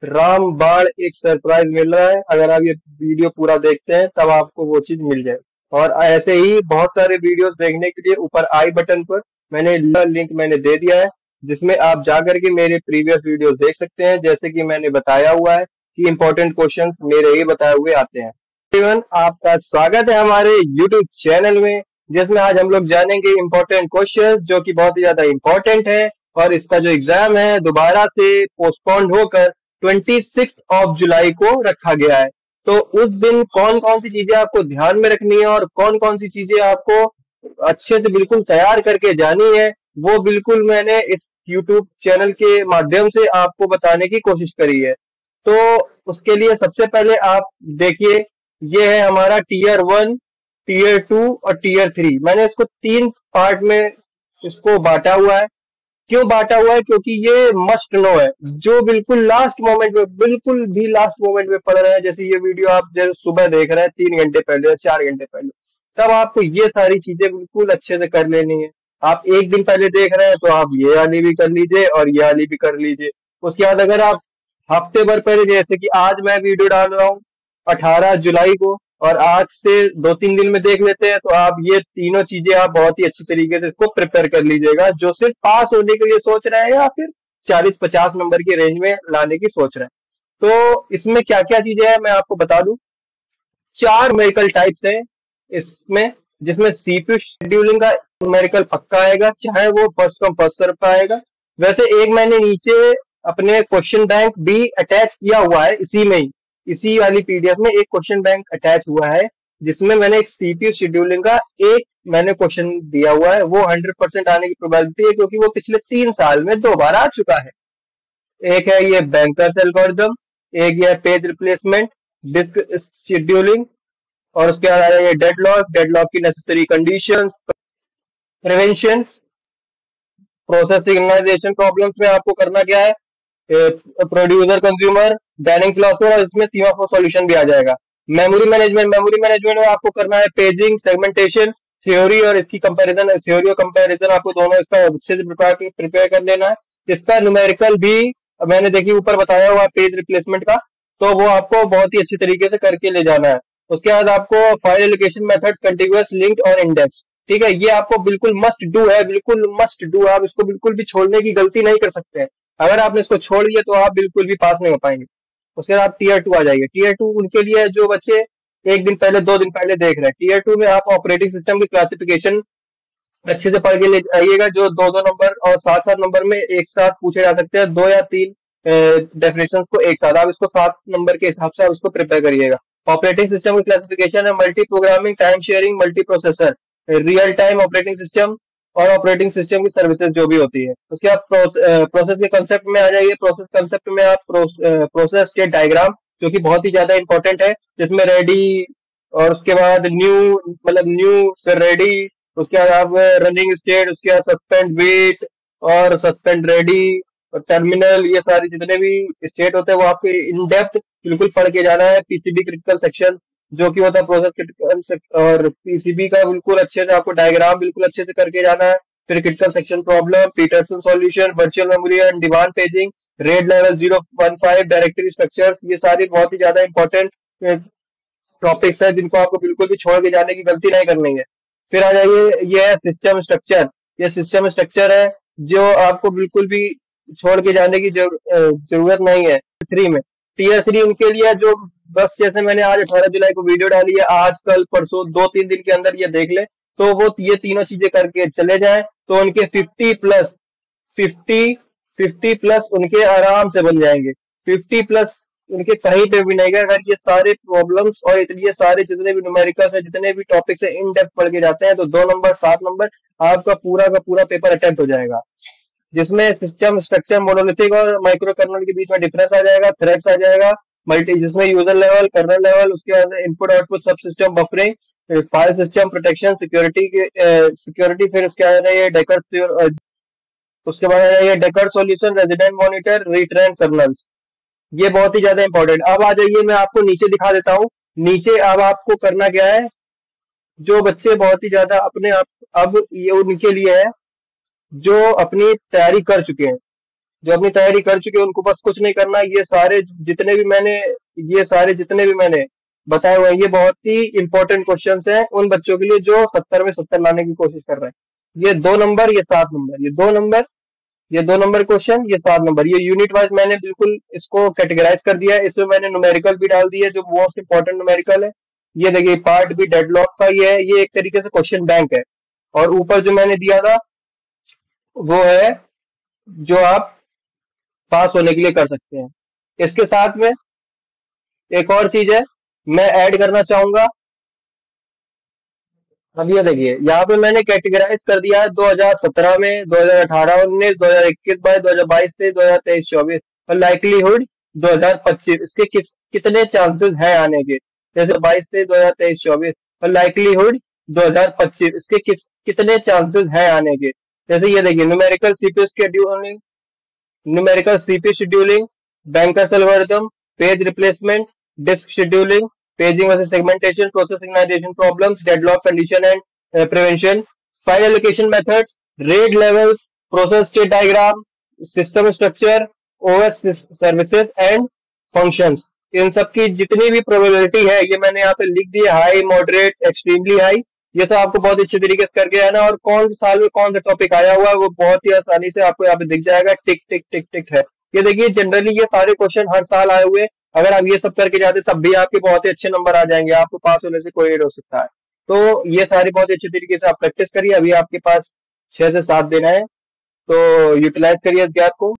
रामबाण एक सरप्राइज मिल रहा है। अगर आप ये वीडियो पूरा देखते हैं तब आपको वो चीज मिल जाए। और ऐसे ही बहुत सारे वीडियोस देखने के लिए ऊपर आई बटन पर मैंने लिंक मैंने दे दिया है, जिसमें आप जा करके मेरे प्रीवियस वीडियोस देख सकते हैं। जैसे कि मैंने बताया हुआ है कि इंपॉर्टेंट क्वेश्चंस मेरे ही बताए हुए आते हैं। एवरीवन, आपका स्वागत है हमारे यूट्यूब चैनल में, जिसमें आज हम लोग जानेंगे इंपॉर्टेंट क्वेश्चंस जो कि बहुत ही ज्यादा इंपॉर्टेंट है। और इसका जो एग्जाम है दोबारा से पोस्टपोन्ड होकर 26 ऑफ जुलाई को रखा गया है। तो उस दिन कौन कौन सी चीजें आपको ध्यान में रखनी है और कौन कौन सी चीजें आपको अच्छे से बिल्कुल तैयार करके जानी है, वो बिल्कुल मैंने इस YouTube चैनल के माध्यम से आपको बताने की कोशिश करी है। तो उसके लिए सबसे पहले आप देखिए, ये है हमारा टीयर 1, टीयर 2 और टीयर 3। मैंने इसको 3 पार्ट में इसको बांटा हुआ है। क्यों बांटा हुआ है? क्योंकि ये मस्ट नो है, जो बिल्कुल लास्ट मोमेंट में, बिल्कुल भी लास्ट मोमेंट में पढ़ रहे हैं। जैसे ये वीडियो आप जैसे सुबह देख रहे हैं 3 घंटे पहले या 4 घंटे पहले, तब आपको ये सारी चीजें बिल्कुल अच्छे से कर लेनी है। आप एक दिन पहले देख रहे हैं तो आप ये वाली भी कर लीजिए और ये वाली भी कर लीजिए। उसके बाद अगर आप हफ्ते भर पहले, जैसे कि आज मैं वीडियो डाल रहा हूँ 18 जुलाई को, और आज से 2-3 दिन में देख लेते हैं, तो आप ये तीनों चीजें आप बहुत ही अच्छी तरीके से इसको प्रिपेयर कर लीजिएगा, जो सिर्फ पास होने के लिए सोच रहे हैं या फिर 40-50 नंबर की रेंज में लाने की सोच रहे हैं। तो इसमें क्या क्या चीजें हैं मैं आपको बता दूं। 4 न्यूमेरिकल टाइप्स हैं इसमें, जिसमें सीपीयू शेड्यूलिंग का न्यूमेरिकल पक्का आएगा, चाहे वो फर्स्ट कम फर्स्ट सर्व का आएगा। वैसे एक मैंने नीचे अपने क्वेश्चन बैंक भी अटैच किया हुआ है, इसी में ही, इसी वाली पीडीएफ में एक क्वेश्चन बैंक अटैच हुआ है, जिसमें मैंने एक सीपीयू शेड्यूलिंग का एक मैंने क्वेश्चन दिया हुआ है। वो 100% आने की प्रोबेबिलिटी है, क्योंकि वो पिछले 3 साल में 2 बार आ चुका है। एक है ये बैंकर्स एल्गोरिथम, एक ये पेज रिप्लेसमेंट, डिस्क शेड्यूलिंग, और उसके बाद आया ये डेडलॉक, डेडलॉक की necessary conditions, prevention, process synchronization problems में आपको करना क्या है, प्रोड्यूसर कंज्यूमर, डाइनिंग फिलोसफर, और इसमें सीमाफोर सॉल्यूशन भी आ जाएगा। मेमोरी मैनेजमेंट में आपको करना है पेजिंग, सेगमेंटेशन, थ्योरी और इसकी कंपैरिजन, थ्योरी और कंपैरिजन आपको दोनों इसका अच्छे से प्रिपेयर कर लेना है। इसका न्यूमेरिकल भी मैंने देखिए ऊपर बताया हुआ पेज रिप्लेसमेंट का, तो वो आपको बहुत ही अच्छी तरीके से करके ले जाना है। उसके बाद आपको file allocation method, continuous, linked और इंडेक्स, ठीक है, ये आपको बिल्कुल मस्ट डू है, बिल्कुल मस्ट डू। आप इसको बिल्कुल भी छोड़ने की गलती नहीं कर सकते हैं। अगर आपने इसको छोड़ दिया तो आप बिल्कुल भी पास नहीं हो पाएंगे। उसके बाद आप टीयर 2 आ जाइए। टीयर 2 उनके लिए है जो बच्चे एक दिन पहले 2 दिन पहले देख रहे हैं। टीयर 2 में आप ऑपरेटिंग सिस्टम की क्लासिफिकेशन अच्छे से पढ़ के ले आइएगा, जो 2-2 नंबर और 7-7 नंबर में एक साथ पूछे जा सकते हैं, 2 या 3 डेफिनेशन को एक साथ। आप इसको 7 नंबर के हिसाब से आप इसको प्रिपेयर करिएगा। ऑपरेटिंग सिस्टम की क्लासिफिकेशन है multi programming, time sharing, multi processor, real time operating system और ऑपरेटिंग सिस्टम की सर्विसेज जो भी होती है। उसके आप प्रोसेस के कंसेप्ट में आ जाइए। प्रोसेस कंसेप्ट में आप प्रोसेस स्टेट डायग्राम, जो कि बहुत ही ज्यादा इंपॉर्टेंट है, जिसमें रेडी और उसके बाद न्यू, मतलब न्यू फिर रेडी, उसके बाद आप रनिंग स्टेट, उसके बाद सस्पेंड वेट और सस्पेंड रेडी और टर्मिनल, ये सारी जितने भी स्टेट होते हैं वो आपको इन डेप्थ बिल्कुल पढ़ के जाना है। पीसीबी क्रिटिकल सेक्शन जो कि होता है प्रोसेस क्रिटिकल, और पीसीबी का बिल्कुल अच्छे से आपको डायग्राम बिल्कुल अच्छे से करके जाना है। फिर critical section problem, Peterson solution, virtual memory and demand paging, RAID level 015, directory structures, ये सारी बहुत ही ज्यादा इंपॉर्टेंट टॉपिक्स है, जिनको आपको बिल्कुल भी छोड़ के जाने की गलती नहीं करनी है। फिर आ जाइए, ये है सिस्टम स्ट्रक्चर। ये सिस्टम स्ट्रक्चर है जो आपको बिल्कुल भी छोड़ के जाने की जरूरत नहीं है। टीयर 3 उनके लिए जो, बस जैसे मैंने आज 18 जुलाई को वीडियो डाली है, आज कल परसों 2-3 दिन के अंदर ये देख ले, तो वो ये तीनों चीजें करके चले जाएं, तो उनके 50 प्लस उनके आराम से बन जाएंगे। 50 प्लस उनके कहीं पे भी नहीं गए, अगर ये सारे प्रॉब्लम्स और ये सारे जितने भी न्यूमेरिकल्स है, जितने भी टॉपिक्स है, इन डेप्थ पढ़ के जाते हैं, तो 2 नंबर 7 नंबर आपका पूरा का पूरा पेपर अटेम्प्ट हो जाएगा। जिसमें सिस्टम स्ट्रक्चर, मोनोलिथिक और माइक्रो कर्नल के बीच में डिफरेंस आ जाएगा, थ्रेड्स आ जाएगा, मल्टी, जिसमें यूजर लेवल, कर्नल लेवल, उसके बाद इनपुट आउटपुट सब system, buffering, file system, protection, security के सिक्योरिटी, फिर उसके बाद ये डेकर, उसके बाद ये decker solution, resident monitor, retrain colonel's, ये बहुत ही ज्यादा इंपॉर्टेंट। अब आ जाइए, मैं आपको नीचे दिखा देता हूँ। नीचे अब आपको करना क्या है, जो बच्चे बहुत ही ज्यादा अपने आप, अब ये उनके लिए है जो अपनी तैयारी कर चुके हैं। जो अपनी तैयारी कर चुके हैं उनको बस कुछ नहीं करना। ये सारे जितने भी मैंने बताए हुए हैं, ये बहुत ही इंपॉर्टेंट क्वेश्चंस हैं उन बच्चों के लिए जो 70 में 70 लाने की कोशिश कर रहे हैं। ये 2 नंबर, ये 7 नंबर, ये 2 नंबर क्वेश्चन, ये 7 नंबर, ये यूनिट वाइज मैंने बिल्कुल इसको कैटेगराइज कर दिया है। इसमें मैंने न्यूमेरिकल भी डाल दिया है जो मोस्ट इंपॉर्टेंट न्यूमेरिकल है। ये देखिए पार्ट भी डेडलॉक का ये है, ये एक तरीके से क्वेश्चन बैंक है। और ऊपर जो मैंने दिया था वो है जो आप पास होने के लिए कर सकते हैं। इसके साथ में एक और चीज है मैं ऐड करना चाहूंगा। अब ये देखिए यहाँ पे मैंने कैटेगराइज कर दिया है 2017 में, 2018 19, 2021 22, 2022 23, 2023 24 और लाइकलीहुड 2025 इसके कितने चांसेस हैं आने के। जैसे 22 23, 2023 24 और लाइकलीहुड 2025 इसके कितने चांसेस हैं आने के। जैसे ये देखिए numerical CPU scheduling, banker's algorithm, page replacement, disk scheduling, paging versus segmentation, process signalization problems, deadlock condition and prevention, file allocation methods, RAID levels, process state diagram, system structure, OS services and functions। इन सब की जितनी भी probability है ये मैंने यहाँ पे लिख दी है, हाई, मॉडरेट, एक्सट्रीमली हाई। ये सब आपको बहुत अच्छे तरीके से करके आना, और कौन से साल में कौन सा टॉपिक आया हुआ है वो बहुत ही आसानी से आपको यहाँ पे दिख जाएगा, टिक टिक टिक टिक है। ये देखिए जनरली ये सारे क्वेश्चन हर साल आए हुए, अगर आप ये सब करके जाते तब भी आपके बहुत ही अच्छे नंबर आ जाएंगे, आपको पास होने से कोई हो सकता है। तो ये सारी बहुत अच्छे तरीके से आप प्रैक्टिस करिए। अभी आपके पास 6 से 7 दिन है, तो यूटिलाइज करिए इस गैप को।